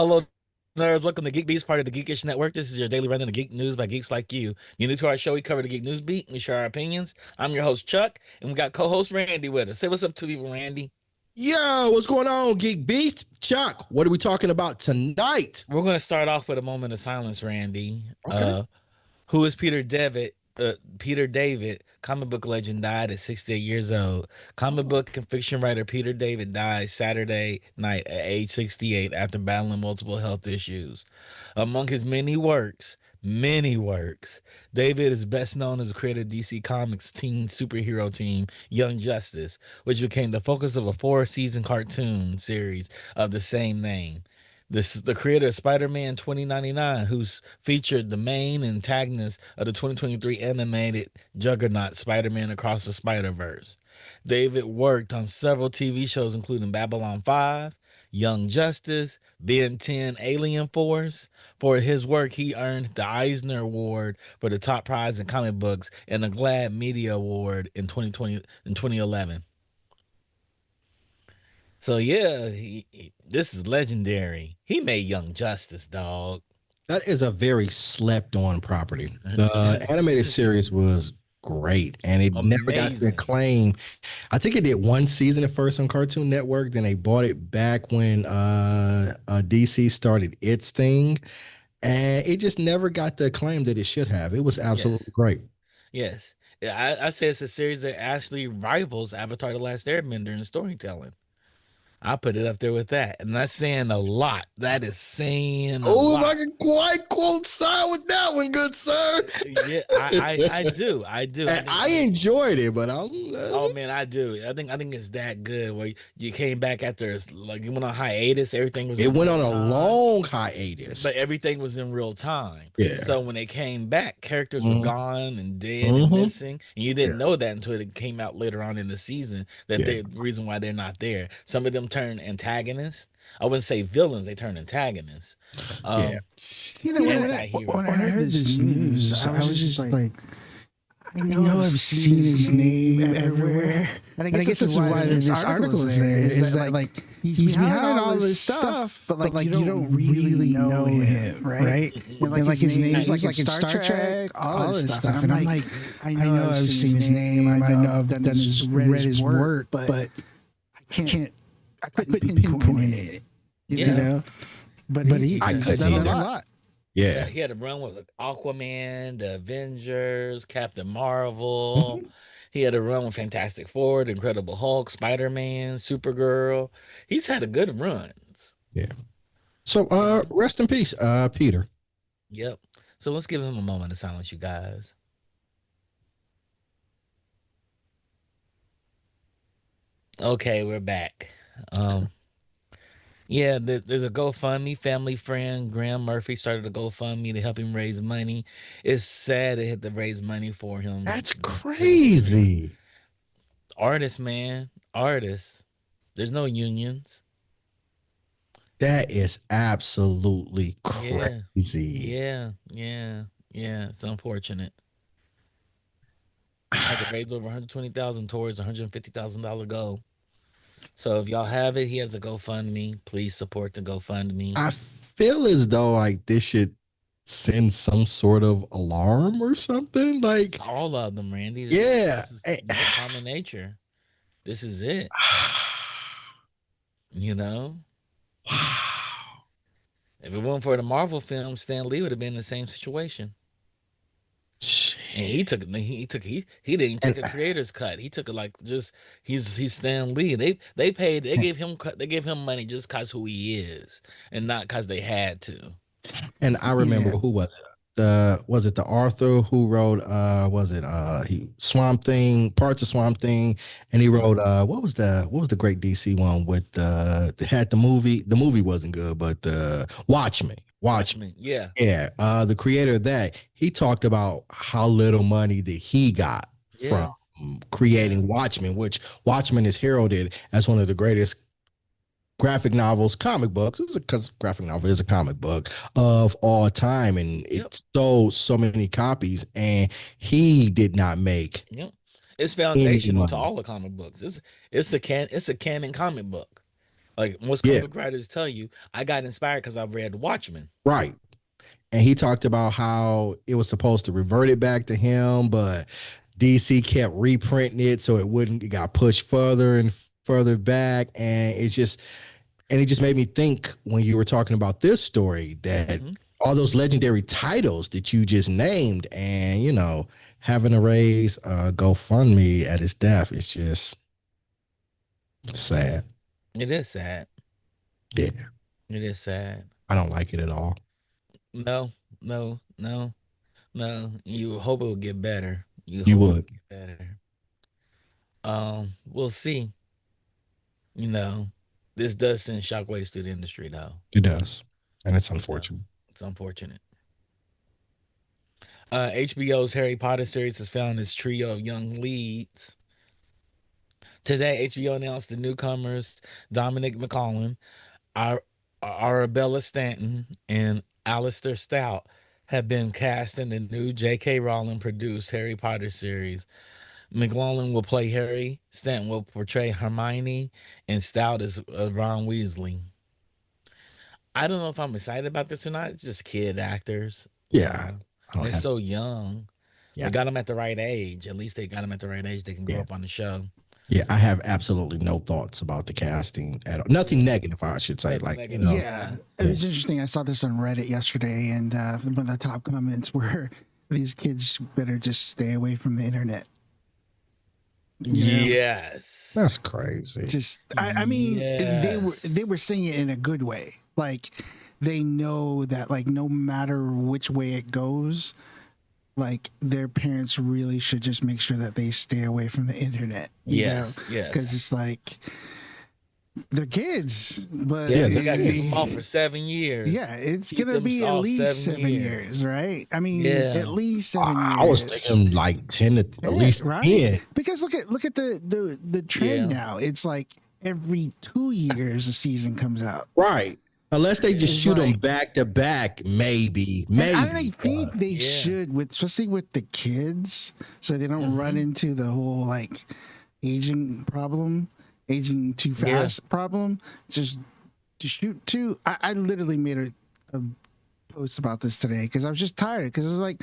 Hello, nerds. Welcome to GeekBeast, part of the Geekish Network. This is your daily run of geek news by geeks like you. You're new to our show. We cover the geek news beat and we share our opinions. I'm your host, Chuck, and we got co-host Randy with us. Say what's up to people, Randy. Yo, what's going on, Geek Beast? Chuck, what are we talking about tonight? We're going to start off with a moment of silence, Randy. Okay. Who is Peter David? Peter David, comic book legend, died at 68 years old. Comic book and fiction writer Peter David died Saturday night at age 68 after battling multiple health issues. Among his many works, David is best known as the creator of DC Comics teen superhero team Young Justice, which became the focus of a four-season cartoon series of the same name. This is the creator of Spider-Man 2099, who's featured the main antagonist of the 2023 animated Juggernaut Spider-Man Across the Spider-Verse. David worked on several TV shows, including Babylon 5, Young Justice, Ben 10, Alien Force. For his work, he earned the Eisner Award for the top prize in comic books and the Glad Media Award in 2011. So yeah, this is legendary. He made Young Justice, dog. That is a very slept on property. The animated series was great and it never got the Amazing. acclaim. I think it did one season at first on Cartoon Network, then they bought it back when DC started its thing, and it just never got the acclaim that it should have. It was Yes, absolutely great. yes. Yeah, I say it's a series that actually rivals Avatar: The Last Airbender in storytelling. I put it up there with that, and that's saying a lot. That is saying a Oh, I lot. can quite quote side with that one, good sir. Yeah, I do. I And think I enjoyed it, but Oh man, I do. I think it's that good. Where you came back after like you went on hiatus, everything was it in went real on a time, long but hiatus. everything was in real time. Yeah. So when they came back, characters were Mhm. gone and dead and Mhm. missing, and you Yeah. didn't know that until it came out later on in the season that Yeah. they the reason why they're not there. Some of them turned antagonists. I wouldn't say villains; they turned antagonists. Yeah. Um, When Anti-hero. I heard this news, I was just like, I know I've seen his name everywhere. And I guess this is why this article is there, is that like he's behind all this stuff, but like you don't really know him, right? And like his name's like in Star Trek, all this stuff. And I'm like, I know I've seen his name, I know I've read his work, but I couldn't pinpoint it, you Yeah. know? But he's done a lot. Yeah, Yeah. he had a run with Aquaman, the Avengers, Captain Marvel. He had a run with Fantastic Four, the Incredible Hulk, Spider Man, Supergirl. He's had a good runs. Yeah. So Yeah. rest in peace, Peter. Yep. So let's give him a moment of silence, you guys. Okay, we're back. Um, yeah, there's a GoFundMe. Family friend Graham Murphy started a GoFundMe to help him raise money. It's sad they had to raise money for him. That's His funeral. crazy. Artists, man, artists. There's no unions. That is absolutely Yeah, crazy. yeah. It's unfortunate. Had to raise over 120,000 towards $150,000 goal. So if y'all have it, he has a GoFundMe. Please support the GoFundMe. I feel as though like this should send some sort of alarm or something. Like, All of them, Randy. yeah. This is common nature. This is it. You know, Wow. if it weren't for the Marvel film, Stan Lee would have been in the same situation. And Shit. he didn't And take a creator's cut. He took it like just he's Stan Lee. They gave him money just cause who he is and not cause they had to. and I remember Yeah. who was it? Was it the Arthur who wrote was it he Swamp Thing, parts of Swamp Thing, and he wrote what was the great DC one with had the movie wasn't good, but Watchmen. Watchmen, yeah, Yeah, the creator of that, he talked about how little money that he got yeah, from yeah, creating Watchmen, which Watchmen is heralded as one of the greatest graphic novels, comic books, because graphic novel is a comic book of all time, and yep, it sold so many copies, and he did not make yep. It's any foundational to money. all the comic books. It's a canon comic book. Like most Yeah, comic book writers tell you, I got inspired because I read Watchmen. right. And he talked about how it was supposed to revert it back to him, but DC kept reprinting it so it got pushed further and further back. And it just made me think when you were talking about this story that Hmm. all those legendary titles that you just named and, having to raise GoFundMe at his death is just sad. It is sad. Yeah, It is sad. I don't like it at all. No, no, no, no. You hope it will get better. You You hope it will would. get better. We'll see. You know, this does send shockwaves through the industry, though. It does. And it's It does. unfortunate. It's unfortunate. HBO's Harry Potter series has found its trio of young leads. Today, HBO announced the newcomers Dominic McCollum, Ar- Arabella Stanton, and Alistair Stout have been cast in the new J.K. Rowling produced Harry Potter series. McLaughlin will play Harry, Stanton will portray Hermione, and Stout is Ron Weasley. I don't know if I'm excited about this or not. It's just kid actors, Yeah. I and don't they're have, so young. They yeah. got them at the right age. At least they got them at the right age. They can grow Yeah. up on the show. Yeah. I have absolutely no thoughts about the casting at all. Nothing negative, I should say. Nothing Like, negative. Yeah, it was interesting. I saw this on Reddit yesterday, and one of the top comments were, "These kids better just stay away from the internet." You know? Yes. that's crazy. Just, I mean, Yes. they were saying it in a good way. Like, they know that, like, no matter which way it goes, like, their parents really should just make sure that they stay away from the internet. Yes. Because it's like, they're kids, but Yeah, they got to keep them off for 7 years. yeah, it's Keep gonna them be at off least 7 7 years. years, right? I mean, Yeah. at least 7 years. I was thinking like 10 to at least right? 10. Because look at the trend Yeah. now. It's like every 2 years a season comes out. Right. Unless they just It's shoot them like- back to back, maybe. And I think but- they Yeah. should, with especially with the kids, so they don't run into the whole like aging problem, aging too fast problem. Just to shoot two. I literally made a post about this today because I was just tired because it was like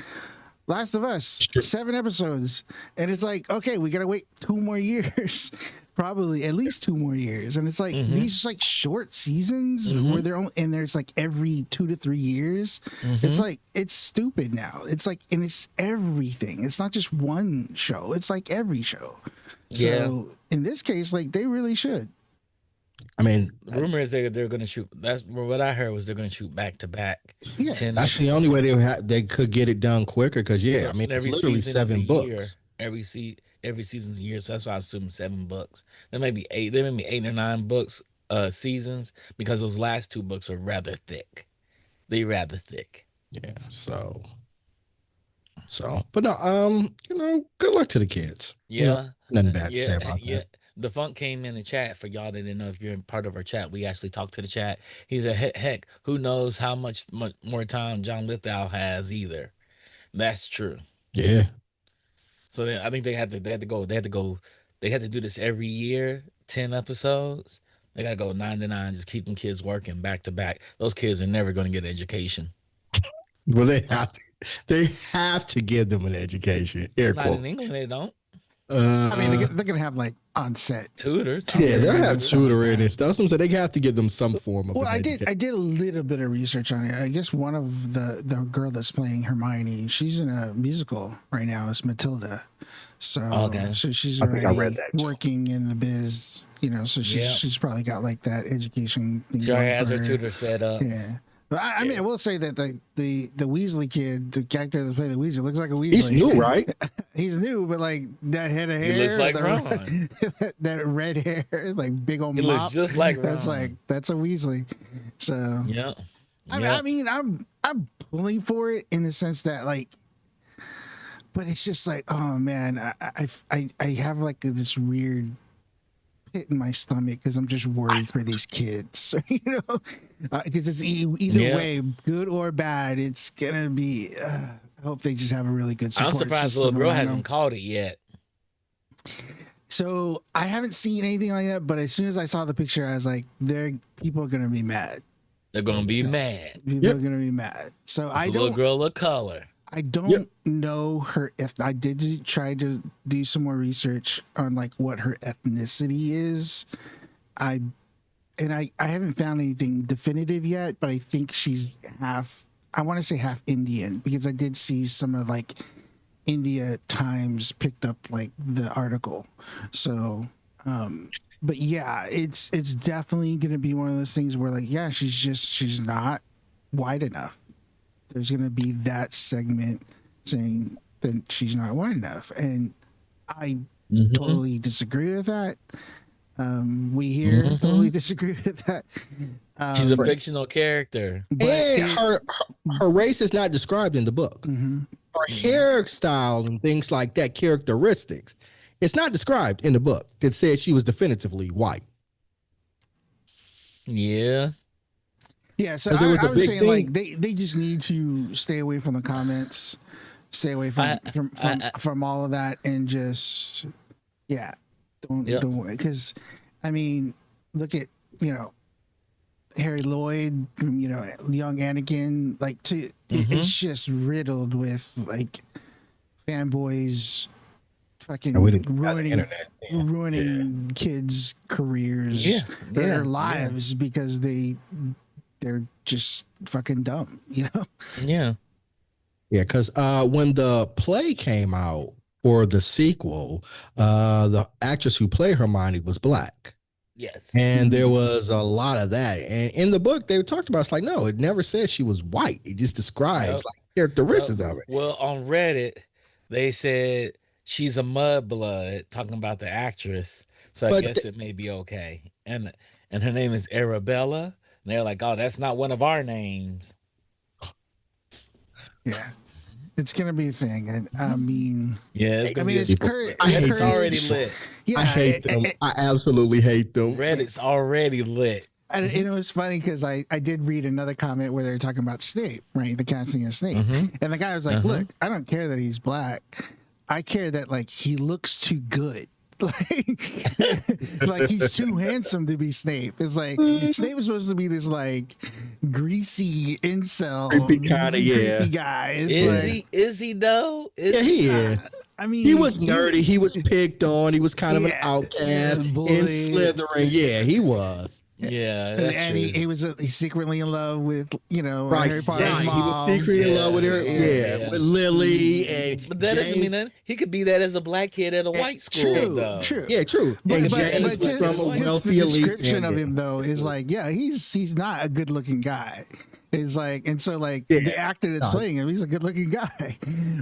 Last of Us, 7 episodes, and it's like, okay, we gotta wait 2 more years. Probably at least 2 more years, and it's like these like short seasons where they're only, and there's like every 2 to 3 years. It's like, it's stupid now. It's like, and it's everything. It's not just one show. It's like every show. So in this case, like they really should. I mean, The rumor is they're going to shoot. That's what I heard was they're going to shoot back to back. Yeah. 10 that's the only way they could get it done quicker. Because I mean, it's literally season is 7 a books. year. Every season's a year, so that's why I assume 7 books. There may be 8. There may be 8 or 9 books seasons because those last 2 books are rather thick. They're rather thick. Yeah. But no, good luck to the kids. Yeah. Nothing bad to say about Yeah. that. The Funk came in the chat for y'all that didn't know if you're in part of our chat. We actually talked to the chat. He said, heck, who knows how much more time John Lithgow has either. That's true. Yeah. So I think they had to do this every year, 10 episodes. They got to go 9 to 9, just keep them kids working back to back. Those kids are never going to get an education. Well, they have to give them an education. Air Not quote. in England, they don't. I mean, they're gonna have like on set Tutors. Yeah, they'll have stuff like tutoring that. and stuff. So they have to give them some form of. Well, an education. I did a little bit of research on it. I guess one of the girl that's playing Hermione, she's in a musical right now. It's Matilda. So, Okay. so she's I think I already read that too. working in the biz. So she's probably got like that education thing. She already going has for her tutor set up. Yeah. But I mean, I will say that the Weasley kid, the character that's playing the Weasley, looks like a Weasley. He's new, right? He's new, but like that head of hair, He looks like the- Ron. that red hair, like big old He mop. looks just like That's Ron. that's a Weasley. So Yeah. I mean, I'm pulling for it in the sense that like, but it's just like, oh man, I have like this weird pit in my stomach because I'm just worried for these kids, because it's either Yeah. way, good or bad, it's gonna be. I hope they just have a really good I'm support surprised the system little girl around hasn't them. caught it yet. So I haven't seen anything like that, but as soon as I saw the picture, I was like, people are gonna be mad. They're gonna be mad. People are gonna be mad. So It's a little girl of color. I don't know her. If I did try to do some more research on like what her ethnicity is, I haven't found anything definitive yet, but I think she's half. I want to say half Indian because I did see some of like India Times picked up like the article. So, but yeah, it's definitely gonna be one of those things where like, yeah, she's not white enough. There's gonna be that segment saying that she's not white enough, and I totally disagree with that. We here totally disagree with that. She's a fictional character, and her race is not described in the book. Her hairstyle and things like that, characteristics, it's not described in the book that says she was definitively white. Yeah. Yeah, so I was saying thing. Like they just need to stay away from the comments, stay away from all of that, and just don't because I mean, look at Harry Lloyd from young Anakin, like it's just riddled with like fanboys fucking ruining kids' careers, their lives because they're just fucking dumb, Yeah, because when the play came out for the sequel, the actress who played Hermione was black. Yes. And there was a lot of that. And in the book, they talked about, it's like, no, it never says she was white. It just describes like characteristics of it. Well, on Reddit, they said she's a mudblood, talking about the actress. So I guess it may be okay. And her name is Arabella. And they're like, oh, that's not one of our names. Yeah. It's gonna be a thing, and I mean, it's current. It's already lit. Yeah, I hate them. I absolutely hate them. Reddit's already lit. And it's funny because I did read another comment where they were talking about Snape, right? The casting of Snape, and the guy was like, "Look, I don't care that he's black. I care that like he looks too good." Like he's too handsome to be Snape. It's like Snape was supposed to be this like greasy incel creepy guy. Is he though? He is. I mean, he was nerdy. He was picked on. He was kind of an outcast in Slytherin. Yeah, he was. Yeah, and he was he's secretly in love with Harry Potter's mom. He was secretly in love with her. With Lily and. But that doesn't mean that he could be that as a black kid at a white school. True. Yeah, true. But just the description of him though is like, he's not a good looking guy. It's like, and so like the actor that's playing him, he's a good looking guy.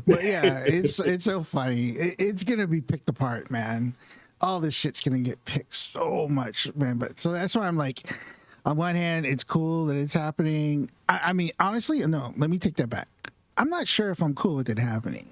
But yeah, it's so funny. It's gonna be picked apart, man. All this shit's gonna get picked so much, man. But so that's why I'm like, on one hand, it's cool that it's happening. I mean, honestly, no. Let me take that back. I'm not sure if I'm cool with it happening.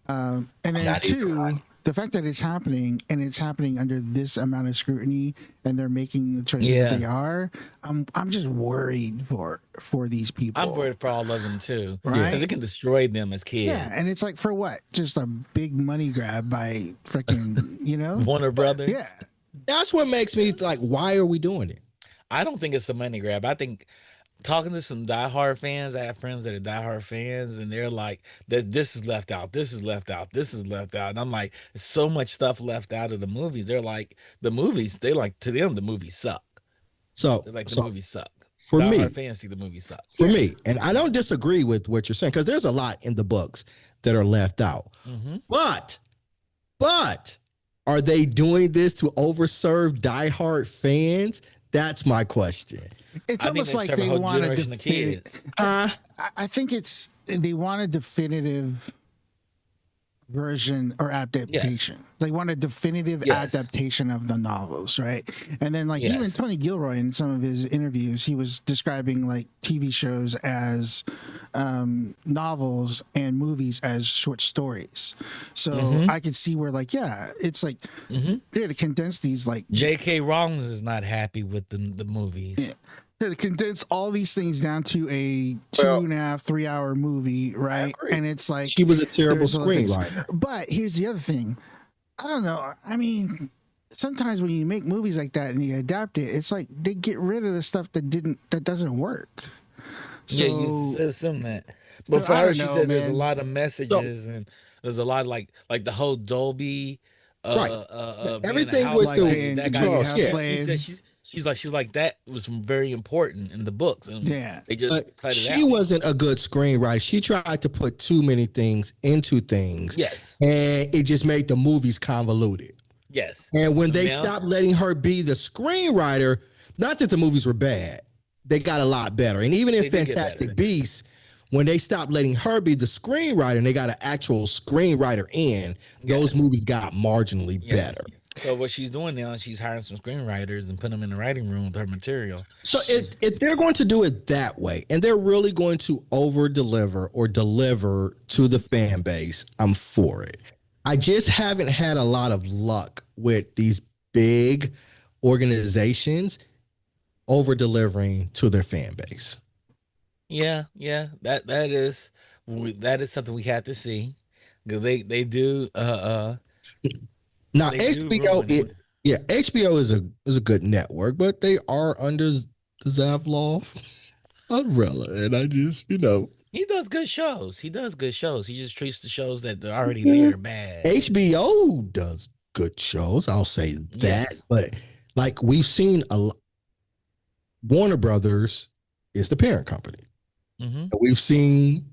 And then two, the fact that it's happening and it's happening under this amount of scrutiny, and they're making the choices they are. I'm just worried for these people. I'm worried for all of them too, right? Because it can destroy them as kids. Yeah, and it's like for what? Just a big money grab by freaking Warner Brothers. Yeah, that's what makes me like, why are we doing it? I don't think it's a money grab. I think talking to some diehard fans, I have friends that are diehard fans, and they're like, this is left out, this is left out, this is left out. And I'm like, there's so much stuff left out of the movies. They're like, to them, the movies suck. So they're like, the movies suck. For diehard me, fans see the movie suck. For me, and I don't disagree with what you're saying, because there's a lot in the books that are left out. But are they doing this to overserve diehard fans? That's my question. It's almost like they want a definitive. I think they want a definitive version or adaptation. Yes. They want a definitive adaptation of the novels, right? And then like even Tony Gilroy in some of his interviews, he was describing like TV shows as novels and movies as short stories. So I could see where like, it's like they're to condense these like J.K. Rowling is not happy with the movies. Yeah. To condense all these things down to a 2.5, 3 hour movie, right? And it's like she was a terrible screenwriter. But here's the other thing. I don't know. I mean, sometimes when you make movies like that and you adapt it, it's like they get rid of the stuff that doesn't work. Yeah, you So, assume that. But for I her, don't she know, said there's a man. lot of So messages and there's a lot of like the whole Dolby right, being a everything house with Like slave. the That being got the Charles, house yeah. she said slave. she's like that was very important in the books and Yeah. they just But cut it she out. wasn't a good screenwriter. She tried to put too many things into things, Yes. and it just made the movies convoluted. Yes. And when they Now stopped letting her be the screenwriter, not that the movies were bad, they got a lot better. And even in they did get better. Fantastic Beasts, when they stopped letting her be the screenwriter and they got an actual screenwriter in, those Yes. movies got marginally Yes. better. So what she's doing now, she's hiring some screenwriters and putting them in the writing room with her material. So if they're going to do it that way and they're really going to over deliver or deliver to the fan base, I'm for it. I just haven't had a lot of luck with these big organizations over delivering to their fan base. Yeah, yeah, that is something we have to see. 'Cause Now they do HBO, ruin it. yeah, HBO is a good network, but they are under the Zavlov umbrella, and I just He does good shows. He does good shows. He just treats the shows that are already yeah, there bad. HBO does good shows. I'll say that, Yes. but like we've seen Warner Brothers is the parent company. Mm-hmm. We've seen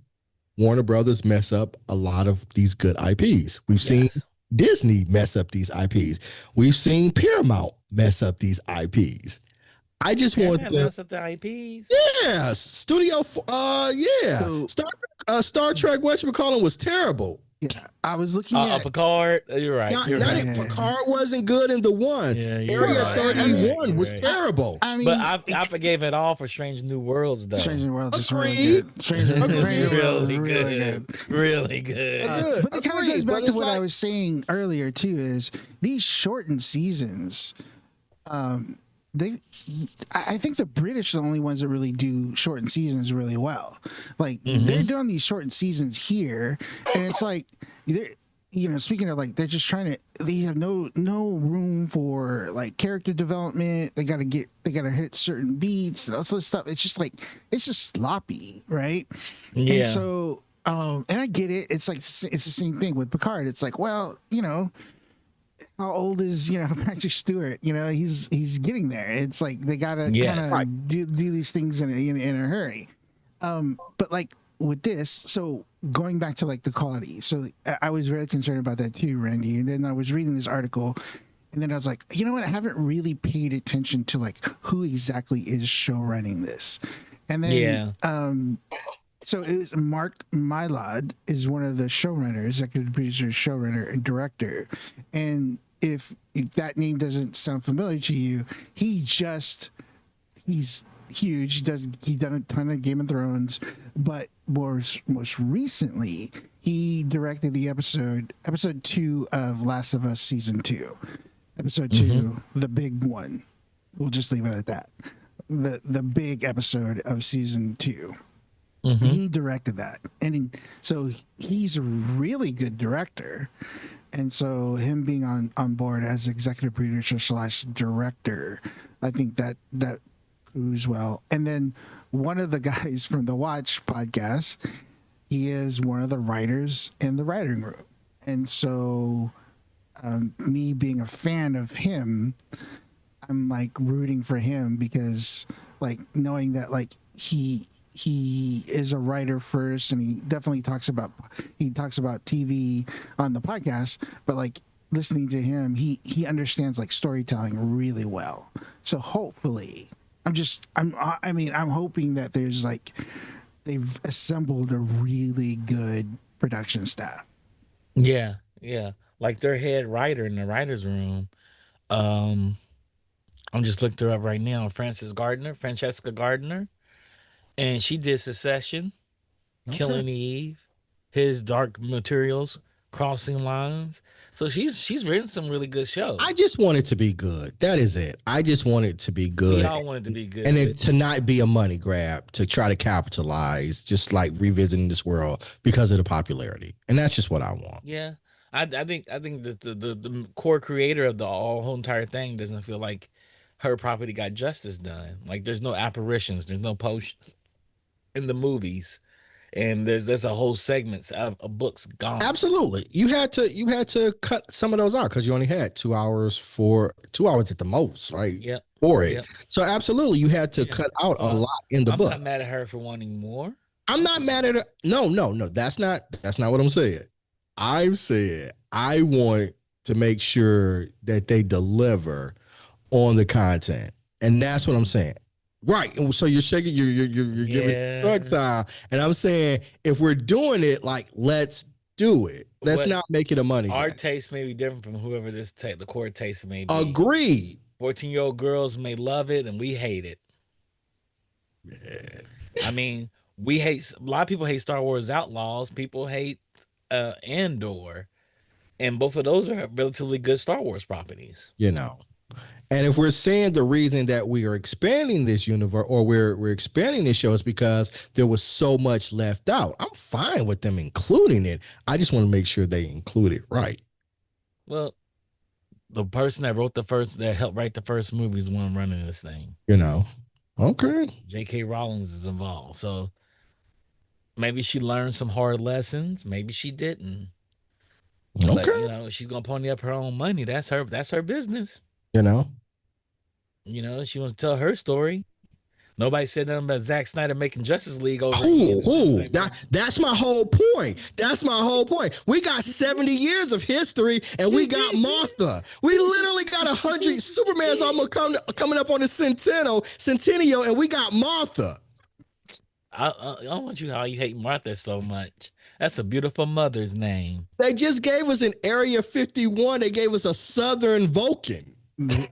Warner Brothers mess up a lot of these good IPs. We've seen Yes. Disney mess up these IPs. We've seen Paramount mess up these IPs. I just want Paramount them, messed up the IPs. yeah, yeah, So, Star Trek, whatchamacallit was terrible. yeah, I was looking at. Picard. You're right. Not, You're not right. even Picard wasn't good in the one. Yeah, you're Area right. 31 You're was right. terrible. I mean, But I forgave it all for Strange New Worlds, though. Strange New Worlds is really Agreed. good. Strange New It's Worlds is really really good. good. Really good. Good. But it kind of Agreed, goes back but to it's what I like- was saying earlier too. Is these shortened seasons? They, I think the British are the only ones that really do shortened seasons really well. Like they're doing these shortened seasons here, and it's like they're. Speaking of like, they're just trying to. They have no room for like character development. They gotta hit certain beats and all this stuff. It's just like it's just sloppy, right? Yeah. And so, and I get it. It's like it's the same thing with Picard. It's like, well, how old is Patrick Stewart? He's getting there. It's like they gotta Yes. kind of do these things in a hurry. But like with this, so going back to like the quality, so I was very concerned about that too, Randy. And then I was reading this article, and then I was like, you know what? I haven't really paid attention to like who exactly is show running this. And then Yeah. so it was Mark Mylod is one of the showrunners, executive producer, showrunner, and director. And if that name doesn't sound familiar to you, he's huge. He done a ton of Game of Thrones, but most recently he directed the episode 2 of Last of Us season 2. Episode 2, the big one. We'll just leave it at that. The big episode of season 2. He directed that, and so he's a really good director. And so him being on board as executive producer / director, I think that proves well. And then one of the guys from the Watch podcast, he is one of the writers in the writing room. And so me being a fan of him, I'm like rooting for him because like knowing that like he is a writer first, and he definitely talks about TV on the podcast, but like listening to him, he understands like storytelling really well. So hopefully, I'm hoping that there's like they've assembled a really good production staff. Yeah. Yeah. Like their head writer in the writer's room. I'm just looking her up right now. Francesca Gardner. And she did Succession, Killing Eve, His Dark Materials, Crossing Lines. So she's written some really good shows. I just want it to be good. That is it. I just want it to be good. We all want it to be good. And it to not be a money grab to try to capitalize, just like revisiting this world because of the popularity. And that's just what I want. Yeah. I think that the core creator of the whole entire thing doesn't feel like her property got justice done. Like there's no apparitions, there's no post in the movies, and there's a whole segments of books gone. Absolutely. You had to cut some of those out because you only had 2 hours for 2 hours at the most, right? Yep. For it. Yep. So absolutely you had to Yeah. cut out So a lot in the I'm book. not mad at her for wanting more. I'm not mad at her. No, no, no. That's not what I'm saying. I'm saying I want to make sure that they deliver on the content. And that's what I'm saying. Right. And so you're shaking, you're giving drug Yeah. sign. And I'm saying if we're doing it, like, let's do it. Let's But not make it a money our grab. taste may be different from whoever the core taste may be. Agreed. 14-year-old girls may love it and we hate it. I mean, we hate a lot of people hate Star Wars Outlaws. People hate Andor, and both of those are relatively good Star Wars properties. You know. And if we're saying the reason that we are expanding this universe or we're expanding this show is because there was so much left out, I'm fine with them including it. I just want to make sure they include it right. Well, the person that helped write the first movie is the one running this thing. You know. Okay. J.K. Rowling is involved, so maybe she learned some hard lessons. Maybe she didn't. But Okay. she's gonna pony up her own money. That's her business. You know. She wants to tell her story. Nobody said nothing about Zack Snyder making Justice League over again. That's my whole point. That's my whole point. We got 70 years of history and we got Martha. We literally got 100. Superman's almost coming up on the centennial, and we got Martha. I don't want you how you hate Martha so much. That's a beautiful mother's name. They just gave us an Area 51. They gave us a Southern Vulcan. There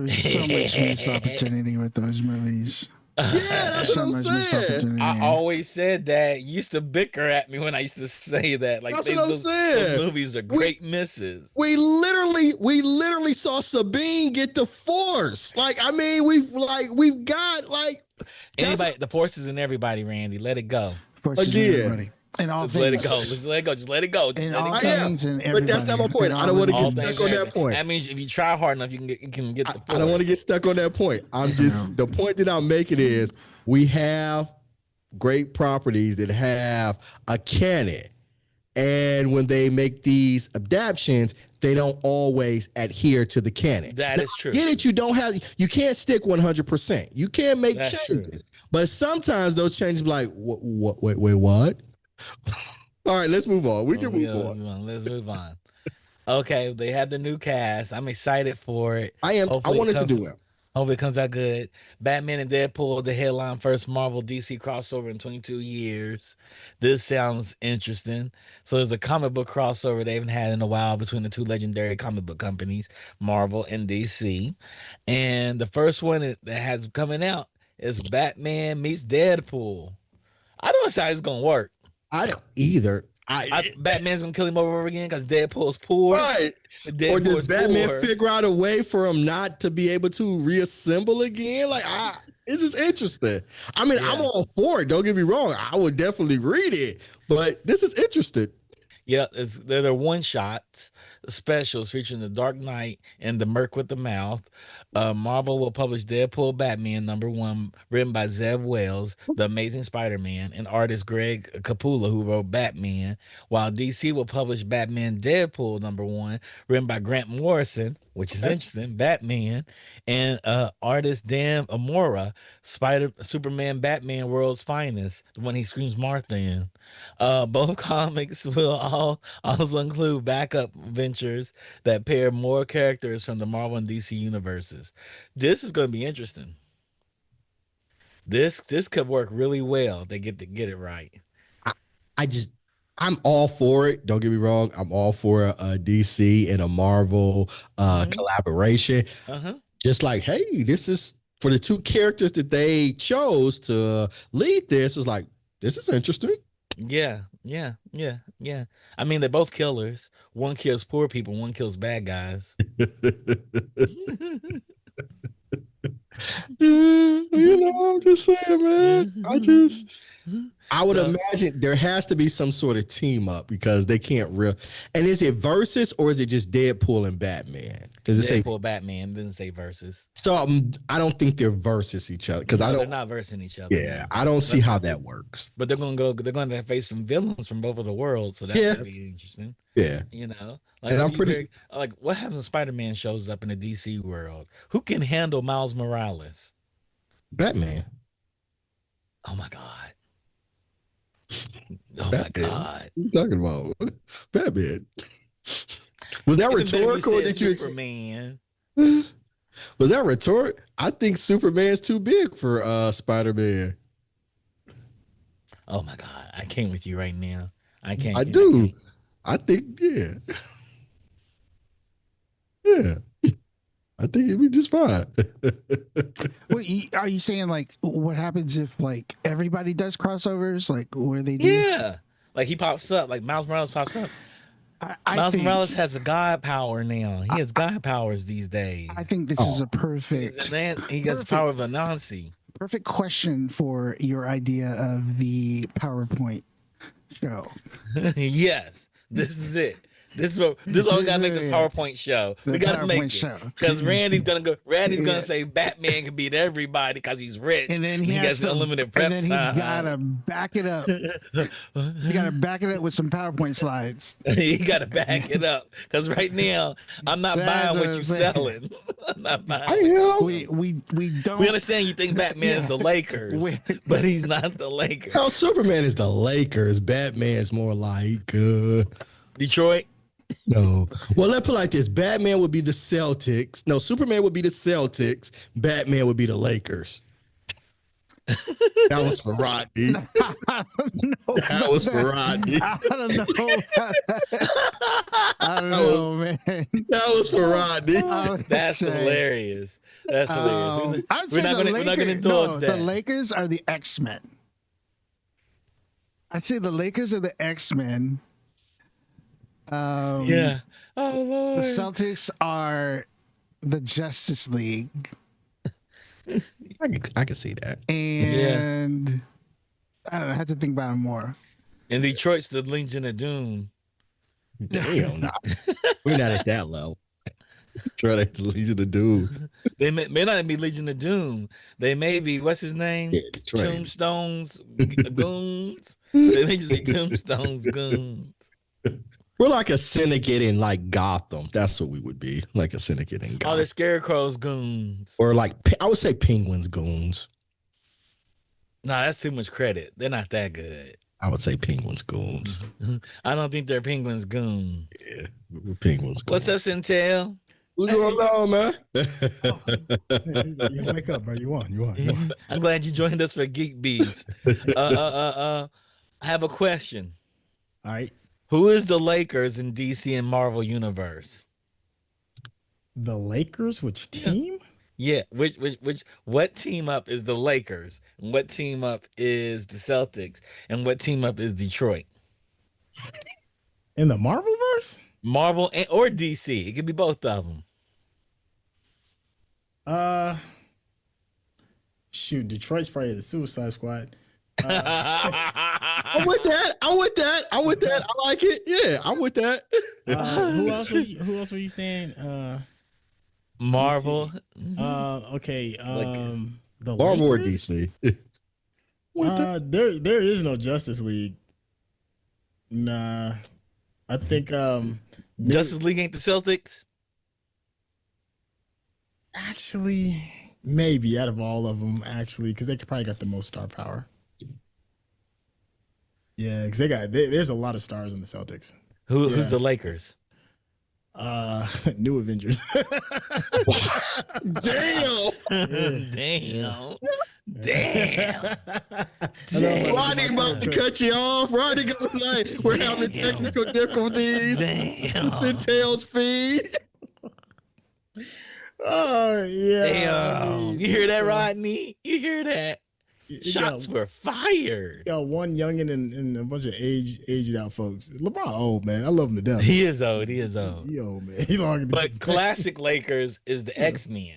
was so much missed opportunity with those movies. Yeah, that's what I'm saying. I always said that. You used to bicker at me when I used to say that. Like that's what I'm saying. Those movies are great misses. We literally saw Sabine get the Force. Like, I mean, we've got like anybody. The Force is in everybody, Randy. Let it go. Force is in everybody. And all just things. Let it go. Just let it go. Just let it go. Just and let all it go. things and everybody. But that's not my point. I don't want to get stuck on that point. That means if you try hard enough, you can get the Force. I don't want to get stuck on that point. I'm just the point that I'm making is we have great properties that have a canon. And when they make these adaptations, they don't always adhere to the canon. That is true. Get it? You can't stick 100%. You can't make changes. True. But sometimes those changes be like, wait, what? All right, let's move on. We can move on. Let's move on. Okay, they have the new cast. I'm excited for it. I am. I wanted to do well. Hopefully it comes out good. Batman and Deadpool, the headline first Marvel DC crossover in 22 years. This sounds interesting. So there's a comic book crossover they haven't had in a while between the two legendary comic book companies, Marvel and DC. And the first one that has coming out is Batman meets Deadpool. I don't know how it's going to work. I don't either. Batman's gonna kill him over again because Deadpool's poor. Right. Or does Batman figure out a way for him not to be able to reassemble again? Like, this is interesting. I mean, I'm all for it. Don't get me wrong. I would definitely read it, but this is interesting. Yeah, they're one-shots specials featuring the Dark Knight and the Merc with the Mouth. Marvel will publish Deadpool Batman #1, written by Zeb Wells, the Amazing Spider-Man, and artist Greg Capullo, who wrote Batman, while DC will publish Batman Deadpool #1, written by Grant Morrison, which is interesting, Batman, and artist Dan Amora, Superman Batman World's Finest, the one he screams Martha in. Both comics will also include backup ventures that pair more characters from the Marvel and DC universes. This is going to be interesting. This could work really well if they get it right. I'm all for it. Don't get me wrong. I'm all for a DC and a Marvel collaboration. Just like, hey, this is for the two characters that they chose to lead this. Is like, this is interesting. Yeah. I mean, they're both killers. One kills poor people, one kills bad guys. I'm just saying, man. I would So imagine there has to be some sort of team up because they can't real. And is it versus or is it just Deadpool and Batman? Does it say Deadpool, Batman didn't say versus. so? I don't think they're versus each other because I No, they're don't. not versing each other. Yeah, No. I don't see But how that works. but they're gonna go. They're going to face some villains from both of the worlds, so that Yeah, should be interesting. yeah, You know, like and are I'm you pretty. very like what happens when Spider-Man shows up in the DC world? Who can handle Miles Morales? Batman. Oh my god! Oh my Batman. god! What are you talking about? Batman. Was that Even better if you rhetorical? Or said did you? Superman. Was that rhetoric? I think Superman's too big for Spider-Man. Oh my god! I can't with you right now. I can't. I I do. can't. I think, yeah. Yeah. I think it'd be just fine. Are you saying like what happens if like everybody does crossovers? Like what do they do? Yeah, like he pops up. Like Miles Morales pops up. I Miles think Morales has a god power now. He has god powers these days. I think this is Oh. a perfect He has the power of Anansi. perfect question for your idea of the PowerPoint show. Yes, this is it. This is what we gotta make this Yeah. PowerPoint show. The We gotta PowerPoint make show. it because Randy's gonna Yeah. say Batman can beat everybody because he's rich And then he he has gets unlimited prep and then he's time. gotta back it up. You gotta back it up with some PowerPoint slides. You gotta back it up because right now I'm not That's buying what what I'm you're saying. selling. I'm not buying. I it. am. We don't. We understand you think Batman's Yeah. the Lakers, We- but he's not the Lakers. How Superman is the Lakers. Batman's more like Detroit. no. Well, let's put it like this. Batman would be the Celtics. No, Superman would be the Celtics. Batman would be the Lakers. That was for Rodney. I don't know. That was for Rodney. I don't know. I don't know, man. That was for Rodney. I would That's say, hilarious. That's hilarious. I would We're say not the gonna Lakers, indulge no, that. the Lakers are the X-Men. I'd say the Lakers are the X-Men. Yeah. Oh The Lord. Celtics are the Justice League. I can see that. And I don't know. I have to think about it more. And Detroit's the Legion of Doom. Damn, nah. We're not at that level. Try to Legion of Doom. They may not be Legion of Doom. They may be what's his name? Yeah, Detroit. Tombstones goons. They may just be Tombstones goons. We're like a syndicate in like Gotham. That's what we would be. Like a syndicate in Oh, Gotham. they're Scarecrow's goons. Or like, I would say Penguins goons. Nah, that's too much credit. They're not that good. I would say Penguins goons. I don't think they're Penguins goons. Yeah, we're Penguins goons. What's up, Centel? What's going on, man? Yeah, wake up, bro. You won. I'm glad you joined us for GeekBeast. I have a question. All right. Who is the Lakers in DC and Marvel universe? The Lakers, which team? Yeah, what team up is the Lakers? And what team up is the Celtics? And what team up is Detroit? In the Marvelverse? Marvel or DC. It could be both of them. Shoot, Detroit's probably the Suicide Squad. I'm with that. I like it. Yeah, I'm with that. Who else were you saying? Marvel. Okay. The Marvel or Lakers? DC? There is no Justice League. Nah. I think Justice League ain't the Celtics. actually maybe out of all of them, actually, because they probably got the most star power. Yeah, because there's a lot of stars in the Celtics. Who's the Lakers? New Avengers. Damn. Damn. Rodney about to cut you off. Rodney goes like, we're having technical difficulties. Damn. It's in Tails feed. Oh yeah. Damn. You hear that, Rodney? You hear that? Shots were fired. Got one youngin and a bunch of aged out folks. LeBron old, man. I love him to death. He is old. He is old. He old, man. He don't get But classic Lakers is the X-Men.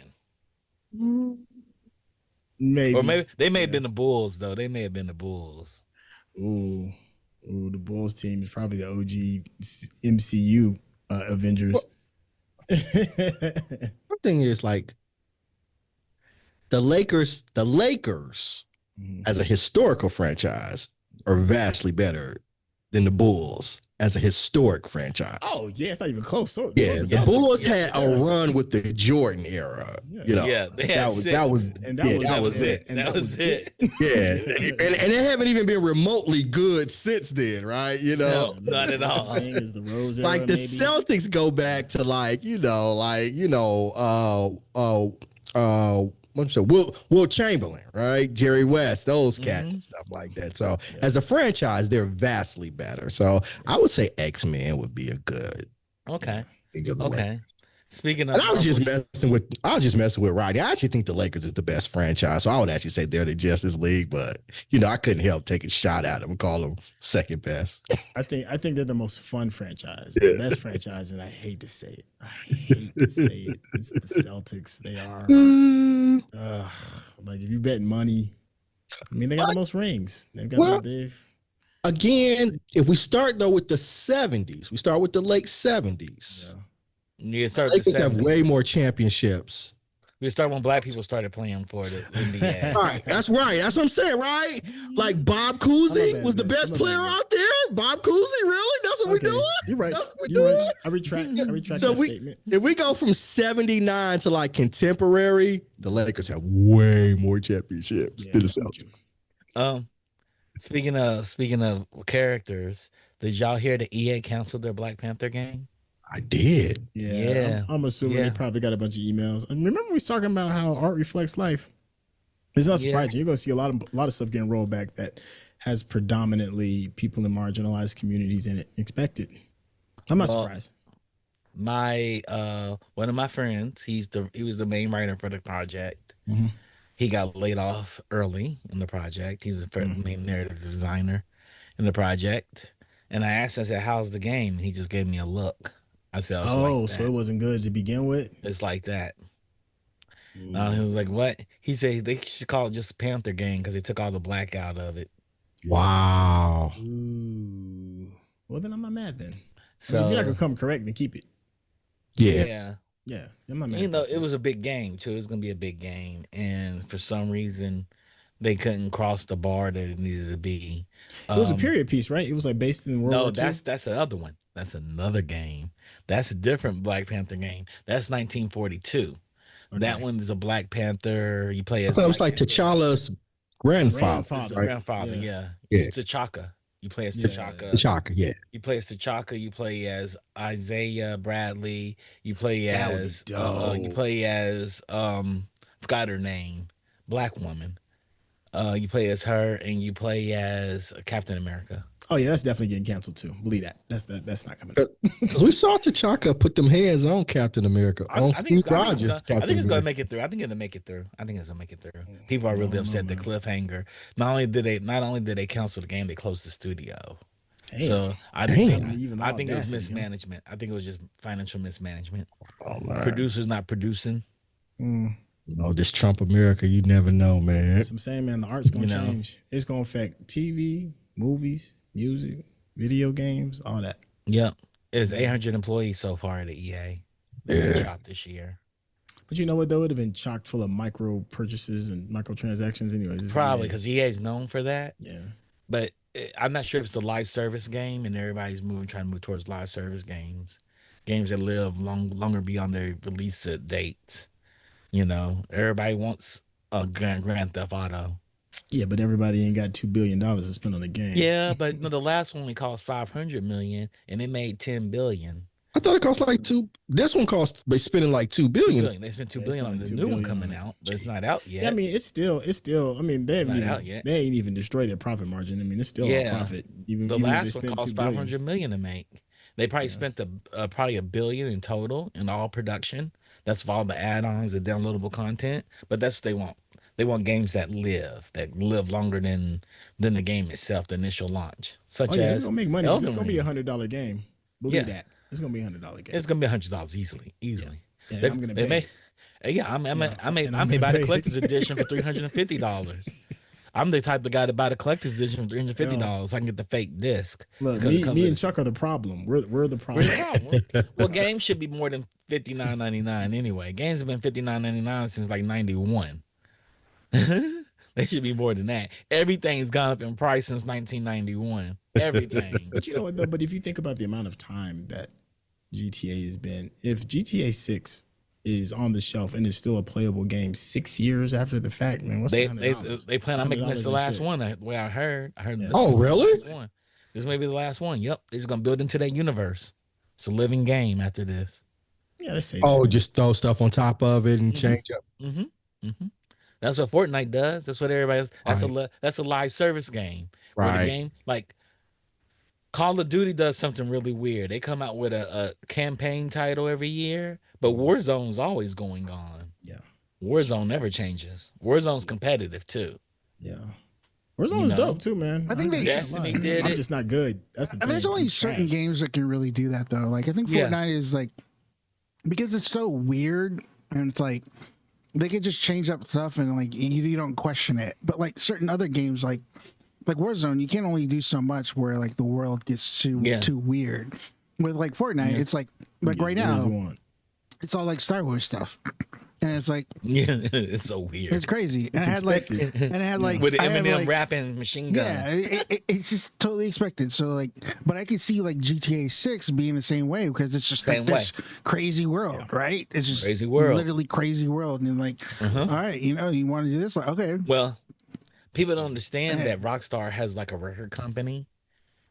Or Maybe. maybe they may have Yeah. been the Bulls though. They may have been the Bulls. Ooh, the Bulls team is probably the OG MCU Avengers. The thing is, like, the Lakers Mhm. as a historical franchise are vastly better than the Bulls as a historic franchise. Oh yeah, it's not even close. So Yeah, so the Bulls Yeah. had a run with the Jordan era. Yeah. You know, Yeah, they had that was six. that was And yeah, That was it. And That was it. yeah, and they haven't even been remotely good since then, right? You know, No, not at all. Thing is the Rose era, like the maybe. Celtics go back to what's the Will Chamberlain, right? Jerry West, those cats and stuff like that. So as a franchise, they're vastly better. So I would say X-Men would be a good Okay. good Okay. Speaking of, And I was just messing with Rodney. I actually think the Lakers is the best franchise. So I would actually say they're the Justice League, but I couldn't help taking a shot at them and call them second best. I think they're the most fun franchise, the best franchise, and I hate to say it. It's the Celtics. They are like if you bet money, I mean they got the most rings. They've Again, if we start though with the 70s, we start with the late 70s. you start Lakers the have 70s. way more championships. We start when black people started playing for the NBA. Right, that's right. That's what I'm saying, right? Like Bob Cousy was the best player out there. Bob Cousy, really? That's what we're doing? You're right. That's what we're You're doing? right. I retract So that statement. if we go from 79 to like contemporary, the Lakers have way more championships than the Celtics. Speaking of characters, did y'all hear the EA canceled their Black Panther game? I did. Yeah. I'm assuming they probably got a bunch of emails. And remember we was talking about how art reflects life. It's not surprising. You're going to see a lot of stuff getting rolled back that has predominantly people in marginalized communities in it. Expected. I'm not surprised. My one of my friends, he was the main writer for the project. Mm-hmm. He got laid off early in the project. He's the main narrative designer in the project. And I asked him, I said, "How's the game?" And he just gave me a look. I said, so it wasn't good to begin with? It's like that. He was like, "What?" He said they should call it just a Panther game because they took all the black out of it. Wow. Ooh. Well, then I'm not mad then. So if you're not going to come correct, then keep it. Yeah. Yeah. I'm not mad. It was a big game too. It was going to be a big game. And for some reason, they couldn't cross the bar that it needed to be. It was a period piece, right? It was like based in World War II. No, that's another one. That's another game. That's a different Black Panther game. That's 1942. Okay. That one is a Black Panther. You play as. It was like T'Challa's grandfather. Grandfather, yeah. It's T'Chaka. You play as T'Chaka. T'Chaka, yeah. You play as T'Chaka. You play as Isaiah Bradley. You play as. Forgot her name. Black woman. You play as her, and you play as Captain America. Oh yeah, that's definitely getting canceled too. Believe that. That's not coming up. Because we saw T'Chaka put them hands on Captain America. I think it's going to make it through. I think it'll make it through. People are really upset. The cliffhanger. Not only did they cancel the game, they closed the studio. Damn. So I think it was mismanagement. I think it was just financial mismanagement. Producers not producing. This Trump America, you never know, man. That's what I'm saying, man. The art's going to change. It's going to affect TV, movies, music, video games, all that. Yep. There's 800 employees so far at the EA. They're chopped this year. But you know what? That would have been chock full of micro purchases and microtransactions anyways. Probably because EA is known for that. Yeah. But I'm not sure if it's a live service game and everybody's trying to move towards live service games. Games that live longer beyond their release dates. Everybody wants a Grand Theft Auto. Yeah, but everybody ain't got $2 billion to spend on the game. Yeah, but the last one only cost $500 million, and it made $10 billion. I thought it cost like $2. This one cost by spending like $2 billion. They spent $2 billion on the new one coming out, but it's not out yet. Yeah, I mean, it's still. I mean, they ain't even destroyed their profit margin. I mean, it's still a profit. Even the last one cost $500 million to make. They probably spent probably $1 billion in total in all production. That's for all the add-ons, the downloadable content. But that's what they want. They want games that live longer than the game itself, the initial launch. Such as it's gonna make money. It's gonna be $100 game. Believe that. It's gonna be $100 game. It's gonna be $100 easily. Yeah, I'm gonna pay. Yeah, and I I'm may gonna buy the pay. collector's edition for $350. I'm the type of guy to buy the collector's edition for $350. So I can get the fake disc Look, because it comes me with and Chuck are the problem. We're the Where's problem. the problem? Well, games should be more than $59.99 anyway. Games have been $59.99 since like '91. They should be more than that. Everything's gone up in price since 1991. Everything. But you know what though? But if you think about the amount of time that GTA has been, if GTA 6 is on the shelf and is still a playable game 6 years after the fact, man, what's They the they $100? they plan on making this the $100 last shit. one. The way I heard. Yeah. Oh, really? Last one. This may be the last one. Yep. They're just gonna build into that universe. It's a living game after this. Yeah, let's say Oh, just throw stuff on top of it and Mhm. change up. Mm-hmm. That's what Fortnite does. That's what everybody's. That's a live service game. Where the Right. game like Call of Duty does something really weird. They come out with a campaign title every year, but Warzone's always going on. Yeah. Warzone never changes. Warzone's competitive too. Yeah. Warzone You is know? dope too, man. I think I'm they- not Destiny lying. did I'm it. just not good. That's the And thing. there's only I'm certain trash. games that can really do that though. Like I think Yeah. Fortnite is like because it's so weird and it's like they could just change up stuff and like you don't question it. But like certain other games like Warzone, you can only do so much where like the world gets too weird. With like Fortnite, it's like right Whatever now you want. it's all like Star Wars stuff. And it's like Yeah, it's so weird. it's crazy. And It's it had like expected. and it had like With I had, Eminem like, rapping machine gun. yeah, it's just totally expected. So like, but I could see like GTA 6 being the same way because it's just Same like this crazy world, right? It's just Crazy world. literally crazy world, and like, all right, you know, you want to do this, like, okay, Well, people don't understand that Rockstar has like a record company.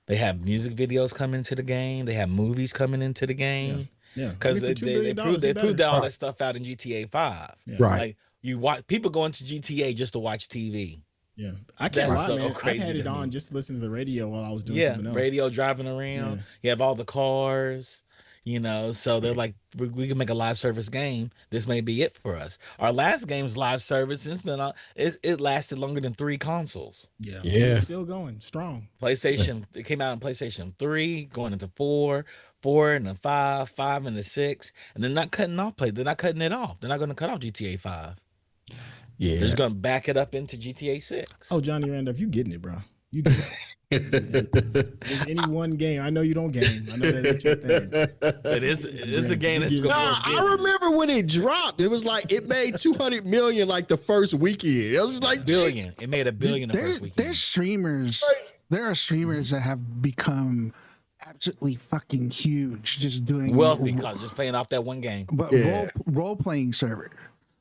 They have music videos coming into the game. They have movies coming into the game. Yeah. Because I mean, for $2 billion, they it's proved better. all that stuff out in GTA 5. Yeah. Right. Like you watch people go into GTA just to watch TV. Yeah. I can't That's lie, so man. I crazy had it to me. on just to listen to the radio while I was doing Yeah, something else. radio driving around. Yeah. You have all the cars, you know. So they're like, we can make a live service game. This may be it for us. Our last game's live service. And it's been it lasted longer than 3 consoles. Yeah. Yeah. It's still going strong. PlayStation, it came out in PlayStation 3, going into 4, 4 and 5, 5 and 6, and they're not cutting off play. They're not cutting it off. They're not going to cut off GTA 5. They're Yeah. just going to back it up into GTA 6. Oh, Johnny Randolph, you getting it, bro. You get it. There's any one game. I know you don't game. I know that ain't your thing. But it's a game that's You going get it. Nah, I remember when it dropped. It was like it made 200 million like the first weekend. It was like billion. It made $1 billion the there's first weekend. streamers. There are streamers that have become absolutely fucking huge, just doing Wealthy because just playing off that one game. but Yeah. role playing server,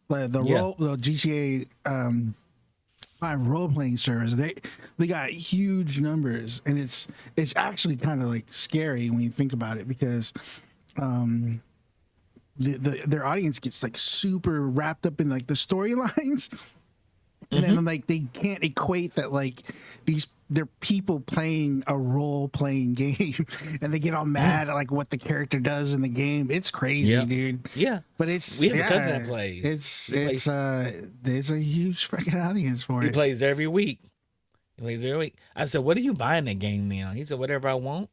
like the Yeah. the GTA 5 role playing servers. They got huge numbers, and it's actually kind of like scary when you think about it because their audience gets like super wrapped up in like the storylines. And then like they can't equate that like they're people playing a role playing game and they get all mad at like what the character does in the game. It's crazy, Yeah. dude. Yeah. But it's We have a cousin that plays. There's a huge fucking audience for He it. plays every week. I said, "What are you buying that game now?" He said, "Whatever I want."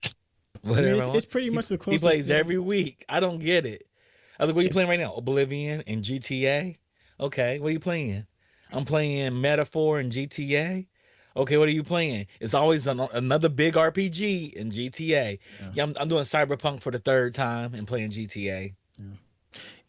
I Whatever mean, I want. it's pretty much the He closest. plays thing. every week. I don't get it. I was like, "What are you playing right now? Oblivion and GTA." Okay, what are you playing? I'm playing Metaphor and GTA. Okay, what are you playing? It's always another big RPG in GTA. Yeah, I'm doing Cyberpunk for the 3rd time and playing GTA.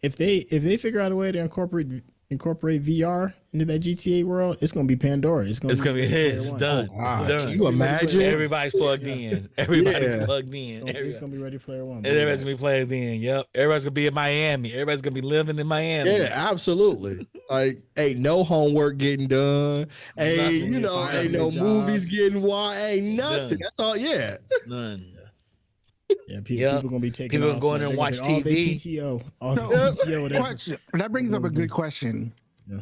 If they figure out a way to incorporate VR into that GTA world, it's gonna be Pandora. It's gonna be It's Player done. One. Wow. It's done. Can you imagine? Everybody's plugged in. Everybody's Yeah. plugged in. It's gonna be Ready Player One. Everybody's gonna be plugged in. Yep. Everybody's gonna be in Miami. Everybody's gonna be living in Miami. Yeah, absolutely. Like, ain't no homework getting done. Hey, Nothing. you know, Finding ain't no jobs. movies getting watched. Ain't nothing. Done. That's all. Yeah. None. Yeah, people, Yep. people gonna be taking. People off, go in there like, and they're watch gonna take all TV. their PTO, all No, the PTO, whatever. Question. That brings up a good question. Yeah.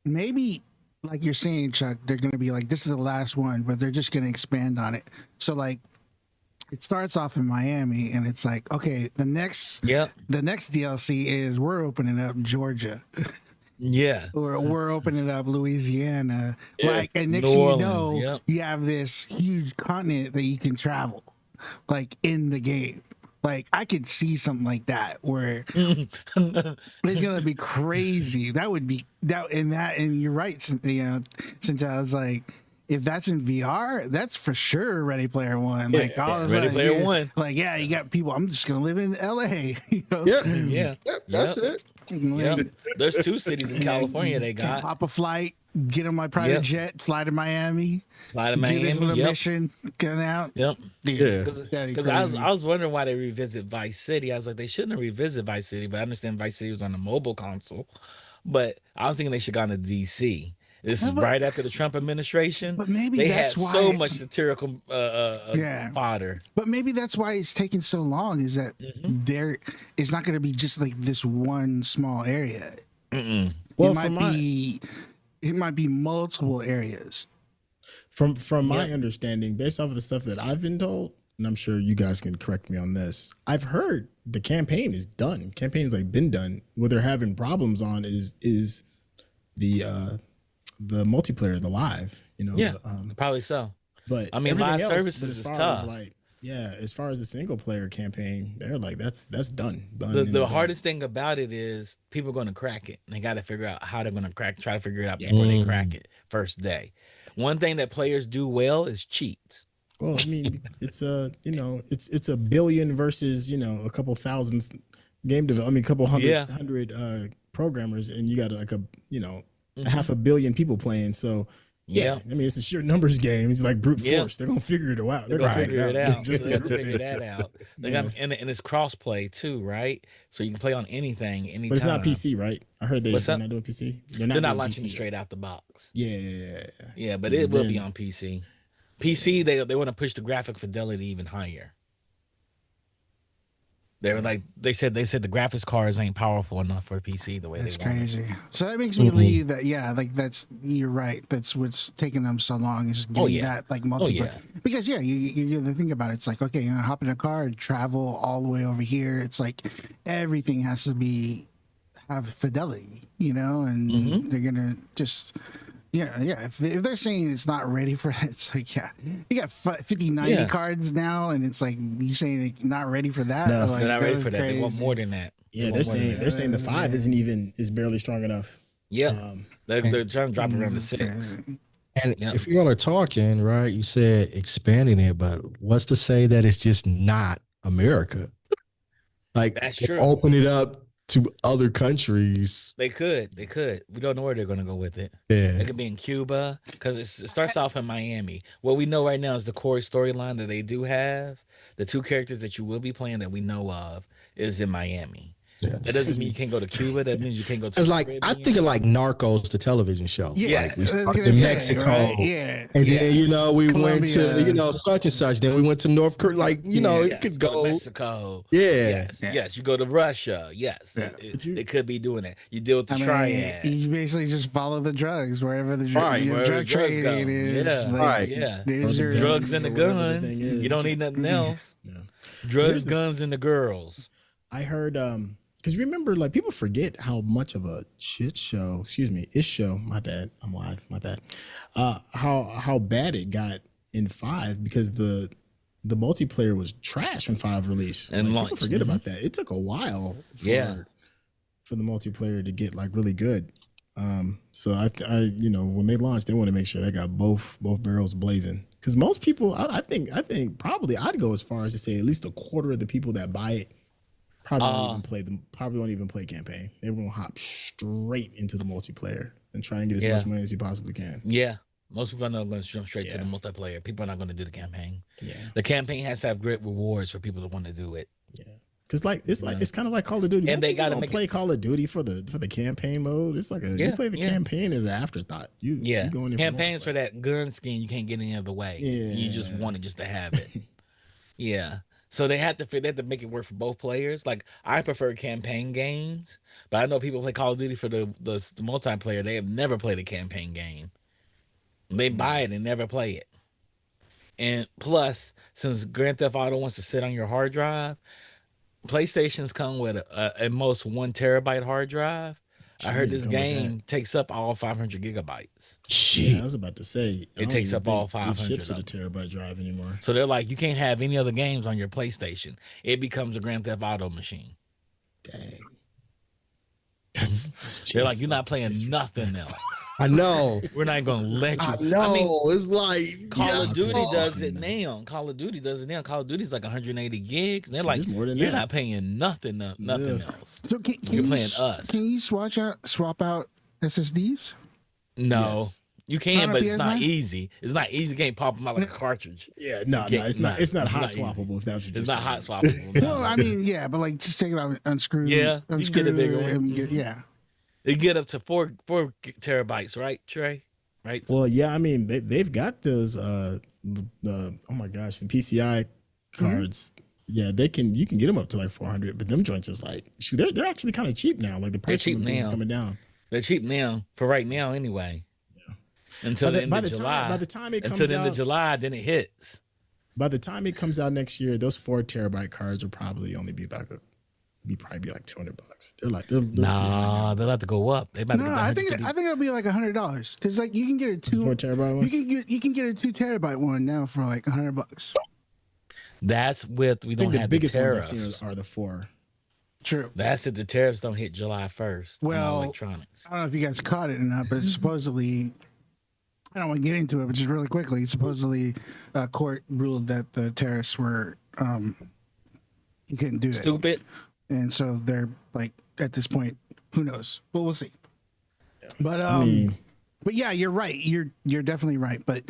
Maybe, like you're saying, Chuck, they're going to be like, this is the last one, but they're just going to expand on it. So, like, it starts off in Miami, and it's like, okay, the next DLC is we're opening up Georgia, Yeah. or we're opening up Louisiana, Yeah. like, and next New thing you Orleans, know, yep. you have this huge continent that you can travel, like in the game. Like I could see something like that where it's gonna be crazy. That would be that, and you're right. Since I was like, if that's in VR, that's for sure Ready Player One. Like all of a Ready sudden, Player One. Like you got people. I'm just gonna live in LA. You know? Yep. Yeah. Yep, that's it. Yep. There's 2 cities in California they got. Hop a flight, get on my private jet, fly to Miami. Fly to Do Miami. this little mission, get out. Yep. Yeah. Because I was wondering why they revisit Vice City. I was like, they shouldn't have revisit Vice City, but I understand Vice City was on the mobile console. But I was thinking they should have gone to DC. This is right after the Trump administration. But maybe they that's had why so much satirical fodder. But maybe that's why it's taking so long. Is that there is not going to be just like this one small area. Well, it might be multiple areas. From my understanding, based off of the stuff that I've been told, and I'm sure you guys can correct me on this, I've heard the campaign is done. Campaign's like been done. What they're having problems on is the multiplayer, the live. You know, Yeah, probably so. But I mean, live services is tough. As far as the single player campaign, they're like that's done. The hardest thing about it is people are going to crack it. They got to figure out how they're going to try to figure it out before they crack it first day. One thing that players do well is cheat. Well, I mean, it's it's a billion versus a couple thousand a couple hundred programmers, and you got like half a billion people playing. So I mean, it's a sheer numbers game. It's like brute force. They're gonna figure it out. They're gonna figure it out. They're gonna figure that out. And it's cross play too, right? So you can play on anything, anytime. But it's not PC, right? I heard they're not doing PC. They're not launching it straight out the box. Yeah. But it will be on PC. PC, they want to push the graphic fidelity even higher. They said the graphics cards ain't powerful enough for PC the way that's they want crazy. So that makes me believe that you're right. That's what's taking them so long, is just getting that like multiplayer. Because you think about it, it's like, okay, hop in a car and travel all the way over here. It's like everything has to have fidelity, and they're gonna just. If they're saying it's not ready for it, it's like, you got 5090 cards now, and it's like you saying it's not ready for that. No, they're not ready for that. They want more than that. Yeah, they're saying the 5 is barely strong enough. Yeah, they're trying to drop it around to 6. And if you all are talking, right, you said expanding it, but what's to say that it's just not America? Like, that's true. Open it up to other countries. They could. We don't know where they're going to go with it. Yeah. It could be in Cuba, because it starts off in Miami. What we know right now is the core storyline that they do have. The 2 characters that you will be playing that we know of is in Miami. Yeah. That doesn't mean you can't go to Cuba. That means you can't go to. It's like, I think of like Narcos, the television show. Yeah, like we started in Mexico. Right? Yeah. And then we Colombia. went to such and such. Then we went to North Korea. Like it could go to Mexico. Yeah. Yes. You go to Russia. Yes. Yeah. It could be doing that. You deal with the triad. You basically just follow the drugs wherever the drug trading is. There's your drugs and the gun. You don't need nothing else. Drugs, guns, and the girls. I heard because remember, like, people forget how much of a my bad, I'm live, my bad, how bad it got in 5, because the multiplayer was trash when 5 released, and people forget about that. It took a while for the multiplayer to get like really good. So I when they launched, they want to make sure they got both barrels blazing, because most people, I think probably I'd go as far as to say at least a quarter of the people that buy it probably won't even play campaign. They won't hop straight into the multiplayer and try and get as much money as you possibly can. Yeah. Most people are not going to jump straight to the multiplayer. People are not going to do the campaign. Yeah. The campaign has to have great rewards for people to want to do it. Yeah. Cause it's kind of like Call of Duty. And they got to play Call of Duty for the campaign mode. It's like you play the campaign as an afterthought. You going in campaigns for that gun skin. You can't get any other way. Yeah. You just want it just to have it. Yeah. So they have to make it work for both players. Like, I prefer campaign games, but I know people play Call of Duty for the multiplayer. They have never played a campaign game. They buy it and never play it. And plus, since Grand Theft Auto wants to sit on your hard drive, PlayStations come with at most 1 terabyte hard drive. I heard this come with that. game takes up all 500 gigabytes. Yeah, I Shit. was about to say I It don't takes even up all think 500 it ships with of a terabyte drive anymore. So they're like, you can't have any other games on your PlayStation. It becomes a Grand Theft Auto machine. Dang. That's They're like, just you're not so playing nothing disrespectful. else. I know. We're not gonna let you. I know. I mean, It's like Call of Duty yeah. does it now. Call of Duty does it now. Call of Duty's like 180 gigs. And they're Shit, like, it's more than you're that. not paying nothing Yeah. else. So can You're you playing us. Can you swap out SSDs? No, Yes. you can, Not but on it's not PS5? easy. It's not easy. You can't pop them out like a cartridge. Yeah, no, You can't- it's not. It's not it's hot not easy. swappable. If that's what you're It's not saying. hot swappable. No. Well, I mean, yeah, but like just take it out, unscrew. Yeah, you can get a bigger one. and get- Mhm. yeah. They get up to four terabytes, right, Trey? Right? Well, yeah, I mean they've got those the oh my gosh, the PCI cards. Yeah, you can get them up to like 400, but them joints is like shoot, they're actually kind of cheap now. Like the price cheap of them is now. coming down. They're cheap now for right now, anyway. Yeah. Until the end by of the July. time by the time it Until comes the end of out, July, then it hits. by the time it comes out next year, those 4 terabyte cards will probably only be like probably like $200. They're Nah, they'll have to go up. They about to No, get I think it'll be like $100 because like you can get a 4 terabyte ones. you can get a 2 terabyte one now for like $100. That's with we I don't think the have biggest the ones tariffs. I've seen are the 4. True. That's if the tariffs don't hit July 1st. on Well, electronics. I don't know if you guys caught it or not, but supposedly, I don't want to get into it, but just really quickly, supposedly, court ruled that the tariffs were, you couldn't do it. Stupid. And so they're like, at this point, who knows? But we'll see. But I mean, but yeah, you're right. You're definitely right. But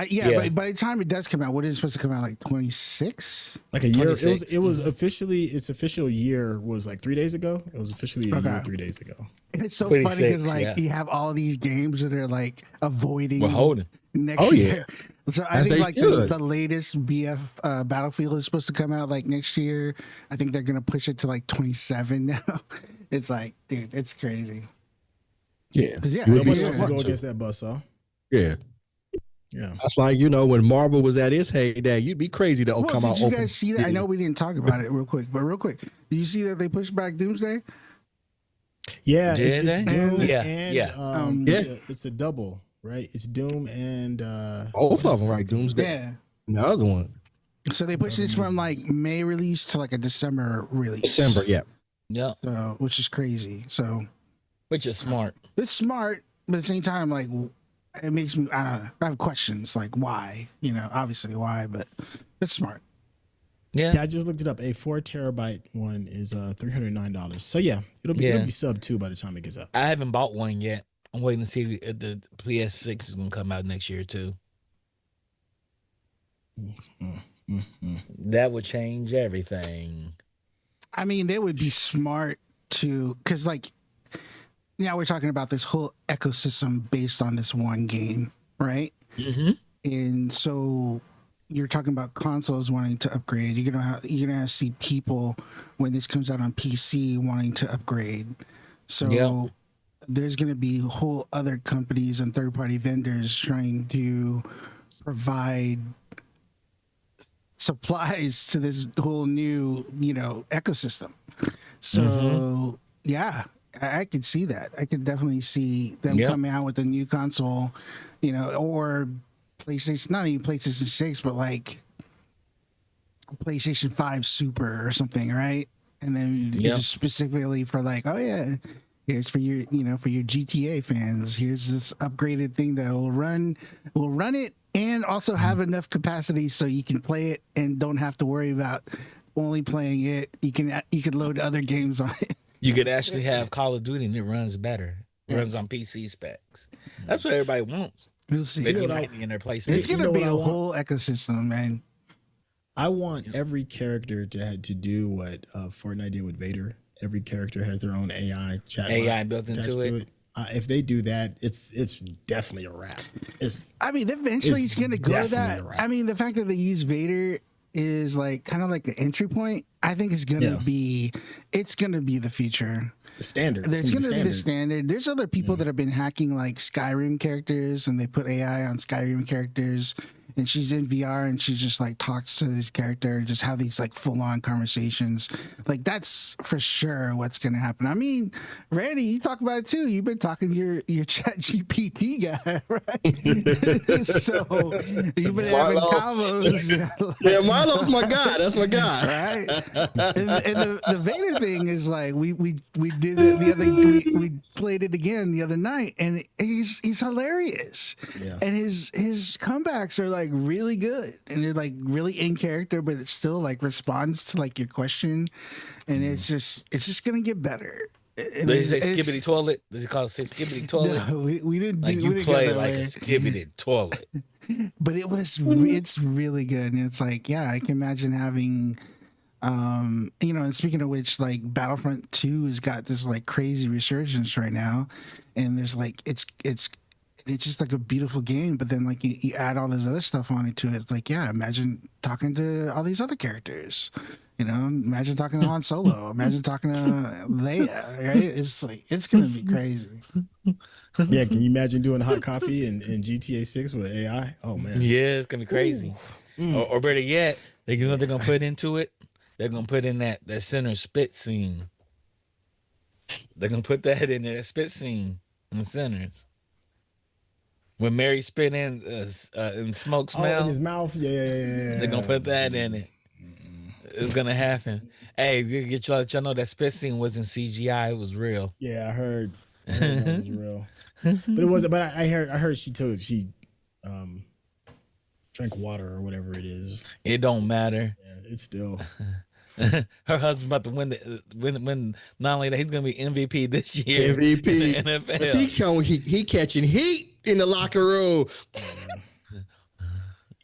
Yeah. but by the time it does come out, what is it supposed to come out like 26? like a year. 26. It was officially its official year was like 3 days ago. It was officially a year Okay. 3 days ago. And it's so funny 26, because like yeah. you have all these games that are like avoiding We're holding. next Oh, year. So I As think they like should. the latest BF Battlefield is supposed to come out like next year. I think they're gonna push it to like 27 now. It's like, dude, it's crazy. Yeah. 'Cause, yeah, You would Nobody be wants to smart go to. against that buzzsaw. Yeah. Yeah. That's like, when Marvel was at its heyday, you'd be crazy to come Did out you open. guys see that? I know we didn't talk about it real quick, but real quick, did you see that they pushed back Doomsday? Yeah, Did it's they? Doom Yeah, and yeah. it's a double, right? It's Doom and Both what of else them, is right? Doom? Doomsday. Yeah. And the other one. So they pushed this from like May release to like a December release. December, yeah. Yeah. So, which is crazy. So Which is smart. it's smart, but at the same time, like it makes me, I don't know, I have questions like why, obviously why, but it's smart. Yeah. Yeah, I just looked it up. A 4 terabyte one is $309. So yeah, it'll be sub 2 by the time it gets out. I haven't bought one yet. I'm waiting to see if the PS6 is gonna come out next year too. That would change everything. I mean, they would be smart to, because like now we're talking about this whole ecosystem based on this one game, right? Mm-hmm. And so you're talking about consoles wanting to upgrade. You're gonna see people when this comes out on PC wanting to upgrade. So Yeah. there's gonna be whole other companies and third party vendors trying to provide supplies to this whole new ecosystem. So yeah, I could see that. I could definitely see them Yep. coming out with a new console, or PlayStation, not even PlayStation 6, but like PlayStation 5 Super or something, right? And then Yep. just specifically for like, oh yeah, here's for your, for your GTA fans. Here's this upgraded thing that will run it and also have enough capacity so you can play it and don't have to worry about only playing it. You can load other games on it. You could actually have Call of Duty and it runs better. It runs on PC specs. That's what everybody wants. We'll see. They You keep know what I- writing in their PlayStation. It's gonna know be what a I want? whole ecosystem, man. I want every character to do what Fortnite did with Vader. Every character has their own AI chat AI built into attached to it. it. If they do that, it's definitely a wrap. I mean, eventually It's it's gonna go to definitely that. a wrap. I mean, the fact that they use Vader is like kind of like an entry point. I think it's gonna be the future. the standard. It's There's gonna gonna be the standard. There's other people that have been hacking like Skyrim characters, and they put AI on Skyrim characters, and she's in VR and she just like talks to this character and just have these like full on conversations. Like that's for sure what's gonna happen. I mean, Randy, you talk about it too. You've been talking to your Chat GPT guy, right? So you've been having combos. Yeah, Milo's my guy. That's my guy. Right. And the Vader thing is like we did it the other we played it again the other night, and he's hilarious. Yeah. And his comebacks are like really good, and they're like really in character, but it still like responds to like your question, and it's just gonna get better. Did he say skibbity toilet? Does he call it say skibbity toilet? No, we didn't. Like you we didn't go play that like way. a skibbity toilet. But it's really good, and it's like, yeah, I can imagine having you know, and speaking of which, like Battlefront 2 has got this like crazy resurgence right now, and there's like it's just like a beautiful game, but then like you add all this other stuff on it to it. It's like, yeah, imagine talking to all these other characters, you know, imagine talking to Han Solo, imagine talking to Leia, right? It's like, it's gonna be crazy. Yeah, can you imagine doing hot coffee in GTA 6 with AI? Oh man. Yeah, it's gonna be crazy. Or better yet, you know what they're gonna put into it? They're gonna put in that center spit scene. They're gonna put that in there, that spit scene in the centers. When Mary spit in smoke smell, in his mouth. Yeah. they're gonna put that in it. It's gonna happen. Hey, let y'all know that spit scene wasn't CGI; it was real. Yeah, I heard that was real, but it wasn't. But I heard she drank water or whatever it is. It don't matter. Yeah, it's still. Her husband's about to win. Not only that, he's gonna be MVP this year. MVP. in the NFL. He catching heat in the locker room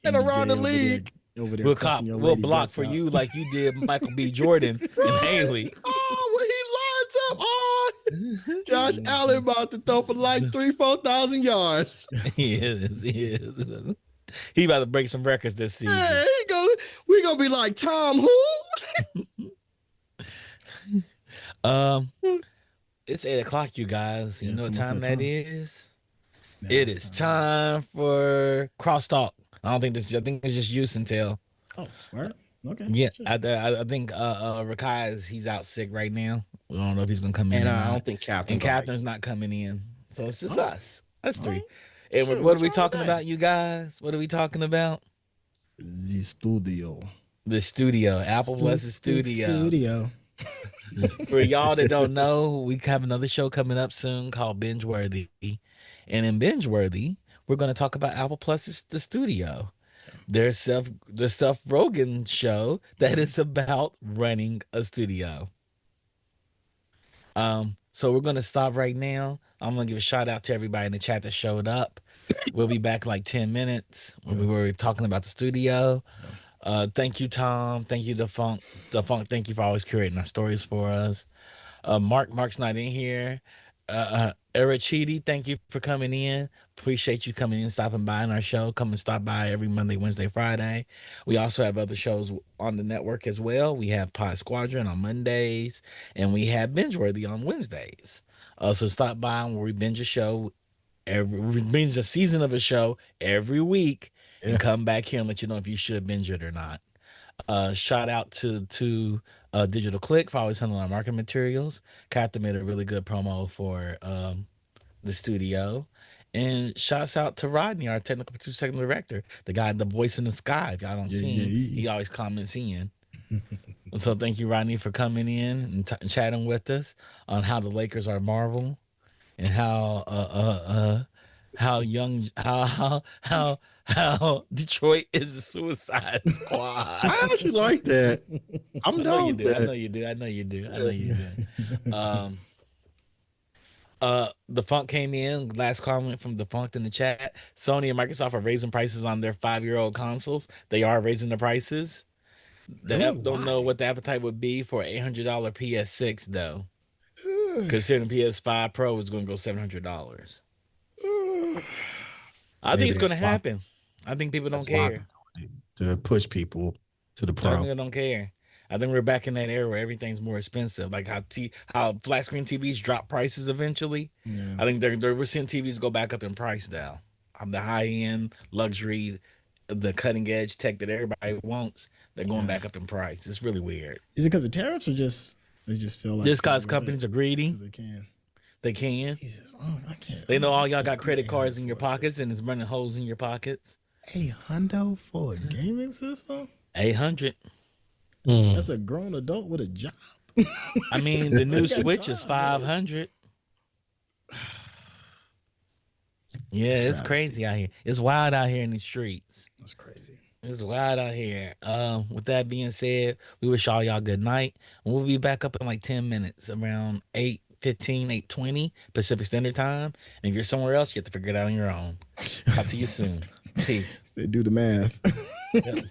and around the league. Over there We'll block for you like you did Michael B. Jordan and Haley. Oh, when he lines up, Josh Allen about to throw for like 3,000-4,000 yards. He is. He about to break some records this season. Hey, we gonna be like Tom who? It's 8:00, you guys. You know what time that is? Now It it's is time for crosstalk. I think it's just use and tell. Oh, right. Okay. Yeah, Sure. I think Rakai he's out sick right now. We don't know if he's gonna come in. And or I not. don't think Catherine. And Catherine's not coming in, so it's just us. Us three. right. And Sure, what what's are we wrong talking with about, you guys? What are we talking about? The studio. The studio, Apple Blessed Studio. Studio. For y'all that don't know, we have another show coming up soon called Binge Worthy, and in Binge Worthy, we're going to talk about Apple Plus's The Studio, the Seth Rogen show that is about running a studio. So we're going to stop right now. I'm going to give a shout out to everybody in the chat that showed up. We'll be back in like 10 minutes when we were talking about the studio. Thank you, Tom. Thank you, Defunk. Thank you for always curating our stories for us. Mark's not in here. Erachidi, thank you for coming in. Appreciate you coming in, stopping by on our show. Come and stop by every Monday, Wednesday, Friday. We also have other shows on the network as well. We have Pod Squadron on Mondays, and we have Bingeworthy on Wednesdays. So stop by and we binge a show. We binge a season of a show every week, and come back here and let you know if you should binge it or not. Shout out to Digital Click for always handling our marketing materials. Catherine made a really good promo for the studio. And shouts out to Rodney, our technical producer, second director, the guy, the voice in the sky. If y'all don't see him, he always comments in. So thank you, Rodney, for coming in and chatting with us on how the Lakers are Marvel and how Detroit is a Suicide Squad. I actually like that. I know you do. I know you do. The Funk came in. Last comment from the Funk in the chat. Sony and Microsoft are raising prices on their 5-year-old consoles. They are raising the prices. They don't know what the appetite would be for an $800 PS6 though. Considering PS5 Pro is going to go $700. I think it's going to happen. I think people don't care. To push people to the I Pro. think they don't care. I think we're back in that era where everything's more expensive. Like how flat screen TVs drop prices eventually. Yeah. I think we're seeing TVs go back up in price now. The high end luxury the cutting edge tech that everybody wants, they're going Yeah. back up in price. It's really weird. Is it because of tariffs or just they just feel like Just cause they companies are greedy, they can? they can. Jesus, oh, I can't. They know I all y'all can't got do credit 800 cards in your for a pockets system. and it's running holes in your pockets. $800 for a gaming system? 800. That's a grown adult with a job. I mean, the new got Switch is time, 500. Yeah, it's Travesty. crazy out here. It's wild out here in the streets. That's crazy. It's wild out here. With that being said, we wish all y'all good night. We'll be back up in like 10 minutes, around 8:15, 8:20 Pacific Standard Time. And if you're somewhere else, you have to figure it out on your own. Talk to you soon. Peace. They do the math. Yep.